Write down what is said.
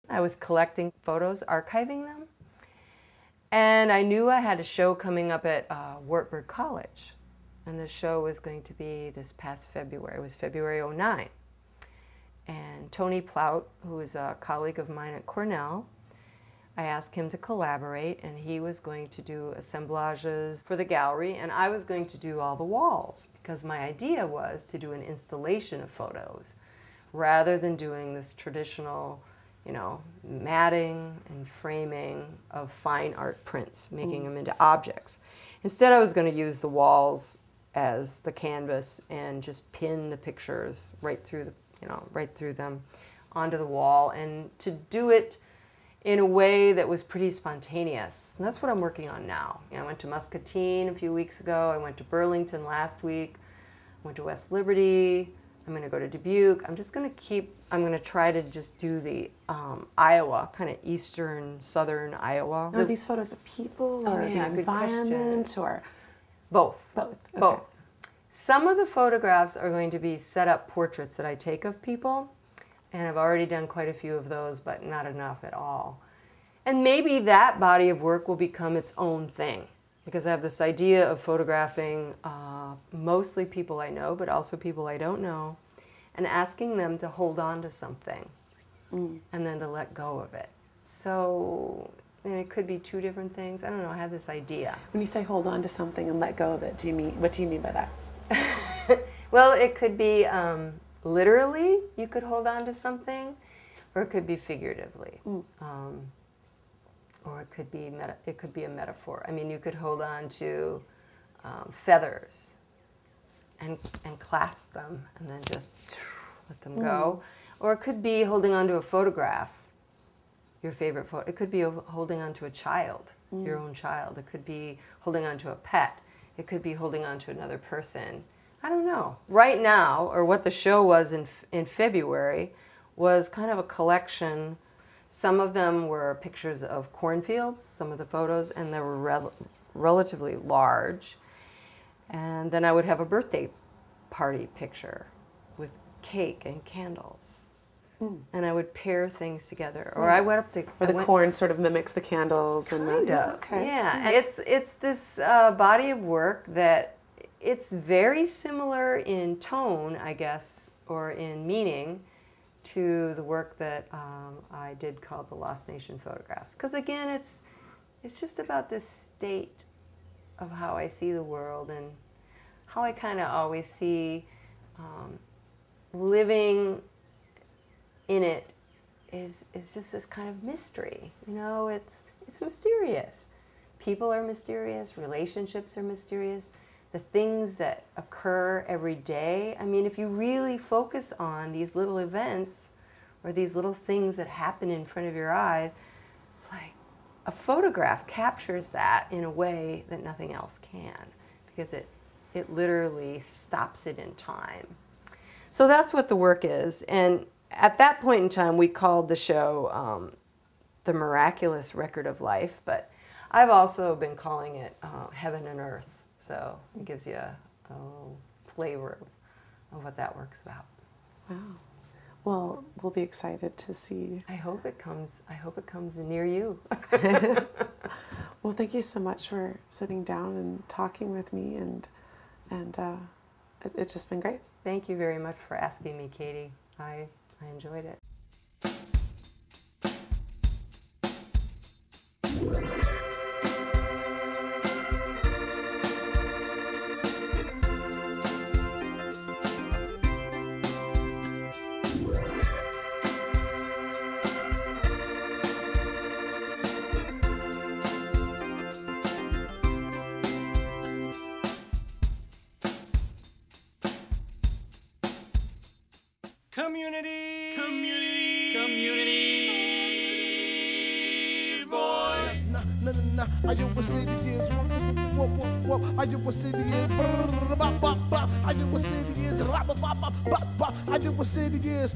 I was collecting photos, archiving them, and I knew I had a show coming up at Wartburg College, and the show was going to be this past February. It was February '09. And Tony Plout, who is a colleague of mine at Cornell, I asked him to collaborate, and he was going to do assemblages for the gallery, and I was going to do all the walls, because my idea was to do an installation of photos rather than doing this traditional, you know, matting and framing of fine art prints, making them into objects. Instead, I was going to use the walls as the canvas and just pin the pictures right through the, right through them onto the wall, and to do it in a way that was pretty spontaneous. And that's what I'm working on now. I went to Muscatine a few weeks ago. I went to Burlington last week. I went to West Liberty. I'm going to go to Dubuque. I'm going to try to just do the Iowa, kind of eastern, southern Iowa. Are these photos of people or the environment or? Both. Both. Okay. Both. Some of the photographs are going to be set up portraits that I take of people, and I've already done quite a few of those, but not enough at all. And maybe that body of work will become its own thing, because I have this idea of photographing mostly people I know, but also people I don't know, and asking them to hold on to something and then to let go of it. So it could be two different things. I don't know, I have this idea. When you say hold on to something and let go of it, what do you mean by that? Well, it could be literally, you could hold on to something, or it could be figuratively. Or it could be a metaphor. I mean, you could hold on to feathers and clasp them and then just let them go. Or it could be holding on to a photograph, your favorite photo. It could be holding on to a child, your own child. It could be holding on to a pet. It could be holding on to another person. I don't know. Right now, or what the show was in February, was kind of a collection. Some of them were pictures of cornfields, some of the photos, and they were relatively large. And then I would have a birthday party picture with cake and candles. And I would pair things together. Or I went up to... Or the corn sort of mimics the candles. Kind of, okay. Yeah. It's this body of work that it's very similar in tone, I guess, or in meaning, to the work that I did called the Lost Nation Photographs. Because again, it's just about this state of how I see the world and how I kind of always see living in it is just this kind of mystery. You know, it's mysterious. People are mysterious, relationships are mysterious, the things that occur every day. I mean, if you really focus on these little events or these little things that happen in front of your eyes, it's like a photograph captures that in a way that nothing else can, because it literally stops it in time. So that's what the work is. And at that point in time, we called the show The Miraculous Record of Life, but I've also been calling it Heaven and Earth. So it gives you a flavor of what that work's about. Wow. Well, we'll be excited to see. I hope it comes near you. Well, thank you so much for sitting down and talking with me, and it's just been great. Thank you very much for asking me, Katie. I enjoyed it. Community voice. Are you a city is? Are you a city is? Are you a city is? Are you a city is?